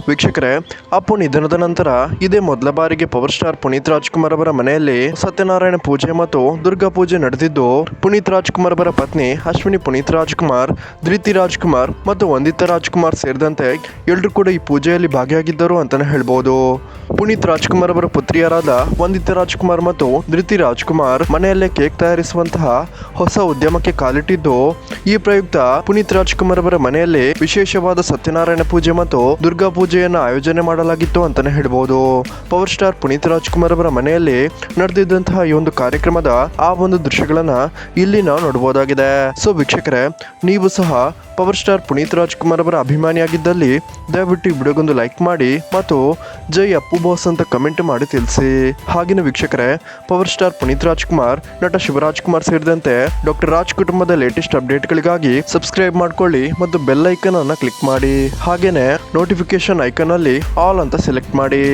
ವೀಕ್ಷಕರೇ, ಅಪ್ಪು ನಿಧನದ ನಂತರ ಇದೇ ಮೊದಲ ಬಾರಿಗೆ ಪವರ್ ಸ್ಟಾರ್ ಪುನೀತ್ ರಾಜ್ಕುಮಾರ್ ಅವರ ಮನೆಯಲ್ಲಿ ಸತ್ಯನಾರಾಯಣ ಪೂಜೆ ಮತ್ತು ದುರ್ಗಾ ಪೂಜೆ ನಡೆದಿದ್ದು, ಪುನೀತ್ ರಾಜ್ಕುಮಾರ್ ಅವರ ಪತ್ನಿ ಅಶ್ವಿನಿ ಪುನೀತ್ ರಾಜ್ಕುಮಾರ್, ಧೃತಿ ರಾಜ್ಕುಮಾರ್ ಮತ್ತು ವಂದಿತಾ ರಾಜ್ಕುಮಾರ್ ಸೇರಿದಂತೆ ಎಲ್ಲರೂ ಕೂಡ ಈ ಪೂಜೆಯಲ್ಲಿ ಭಾಗಿಯಾಗಿದ್ದರು ಅಂತಾನೆ ಹೇಳ್ಬೋದು. ಪುನೀತ್ ರಾಜ್ಕುಮಾರ್ ಅವರ ಪುತ್ರಿಯರಾದ ವಂದಿತಾ ರಾಜ್ಕುಮಾರ್ ಮತ್ತು ಧೃತಿ ರಾಜ್ಕುಮಾರ್ ಮನೆಯಲ್ಲೇ ಕೇಕ್ ತಯಾರಿಸುವಂತಹ ಹೊಸ ಉದ್ಯಮಕ್ಕೆ ಕಾಲಿಟ್ಟಿದ್ದು, ಈ ಪ್ರಯುಕ್ತ ಪುನೀತ್ ರಾಜ್ಕುಮಾರ್ ಅವರ ಮನೆಯಲ್ಲಿ ವಿಶೇಷವಾದ ಸತ್ಯನಾರಾಯಣ ಪೂಜೆ ಮತ್ತು ದುರ್ಗಾ ಪೂಜೆಯನ್ನು ಆಯೋಜನೆ ಮಾಡಲಾಗಿತ್ತು ಅಂತಾನೆ ಹೇಳ್ಬೋದು. ಪವರ್ ಸ್ಟಾರ್ ಪುನೀತ್ ರಾಜ್ಕುಮಾರ್ ಅವರ ಮನೆಯಲ್ಲಿ ನಡೆದಿದ್ದಂತಹ ಈ ಒಂದು ಕಾರ್ಯಕ್ರಮದ ಆ ಒಂದು ದೃಶ್ಯಗಳನ್ನ ಇಲ್ಲಿ ನಾವು ನೋಡಬಹುದಾಗಿದೆ. ಸೊ ವೀಕ್ಷಕರೇ, ನೀವು ಸಹ ಪವರ್ ಸ್ಟಾರ್ ಪುನೀತ್ ರಾಜ್ಕುಮಾರ್ ಅವರ ಅಭಿಮಾನಿಯಾಗಿದ್ದಲ್ಲಿ ದಯವಿಟ್ಟು ಈ ವಿಡಿಯೋಗೊಂದು ಲೈಕ್ ಮಾಡಿ ಮತ್ತು ಜೈ ಅಪ್ಪು ಬಾಸ್ ಅಂತ ಕಮೆಂಟ್ ಮಾಡಿ ತಿಳಿಸಿ. ಹಾಗೆಯೇ ವೀಕ್ಷಕರೇ, ಪವರ್ ಸ್ಟಾರ್ ಪುನೀತ್ ರಾಜ್ಕುಮಾರ್, ನಟ ಶಿವರಾಜ್ ಕುಮಾರ್ ಸೇರಿದಂತೆ ಡಾಕ್ಟರ್ ರಾಜ್ ಕುಟುಂಬದ ಲೇಟೆಸ್ಟ್ ಅಪ್ಡೇಟ್ಗಳಿಗಾಗಿ ಸಬ್ಸ್ಕ್ರೈಬ್ ಮಾಡ್ಕೊಳ್ಳಿ ಮತ್ತು ಬೆಲ್ ಐಕನ್ ಅನ್ನು ಕ್ಲಿಕ್ ಮಾಡಿ. ಹಾಗೇನೆ ನೋಟಿಫಿಕೇಶನ್ ಐಕನ್ ಅಲ್ಲಿ ಆಲ್ ಅಂತ ಸೆಲೆಕ್ಟ್ ಮಾಡಿ.